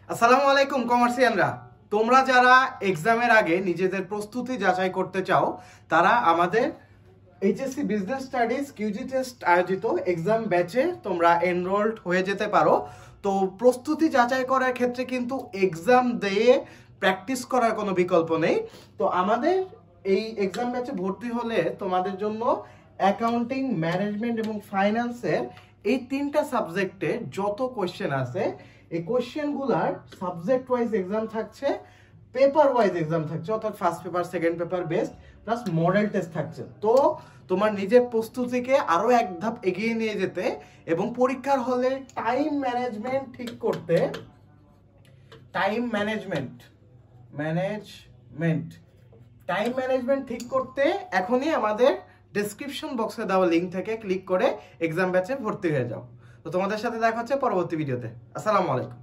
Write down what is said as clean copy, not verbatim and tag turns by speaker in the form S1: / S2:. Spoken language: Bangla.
S1: আসসালামু আলাইকুম কমার্সিয়ানরা। তোমরা যারা এক্সামের আগে নিজেদের প্রস্তুতি যাচাই করতে চাও তারা আমাদের এইচএসসি বিজনেস স্টাডিজ কিউজি টেস্ট আয়োজিত এক্সাম ব্যাচে তোমরা এনরোলড হয়ে যেতে পারো। তো প্রস্তুতি যাচাই করার ক্ষেত্রে কিন্তু এক্সাম দিয়ে প্র্যাকটিস করার কোনো বিকল্প নেই। তো আমাদের এই এক্সাম ব্যাচে ভর্তি হলে তোমাদের জন্য অ্যাকাউন্টিং, ম্যানেজমেন্ট এবং ফাইন্যান্সের এই তিনটা সাবজেক্টে যত কোয়েশ্চেন আছে এই কোয়েশ্চেনগুলার সাবজেক্ট ওয়াইজ এক্সাম থাকছে, পেপার ওয়াইজ এক্সাম থাকছে, অর্থাৎ first paper, second paper best plus model test থাকছে। তো তোমার নিজের প্রস্তুতিকে আরো এক ধাপ এগিয়ে নিয়ে যেতে এবং পরীক্ষার হলে টাইম ম্যানেজমেন্ট ঠিক করতে, টাইম ম্যানেজমেন্ট ঠিক করতে এখনই আমাদের ডেসক্রিপশন বক্সে দেওয়া লিঙ্ক থেকে ক্লিক করে এক্সাম ব্যাচে ভর্তি হয়ে যাও। তো তোমাদের সাথে দেখা হচ্ছে পরবর্তী ভিডিওতে। আসসালামু আলাইকুম।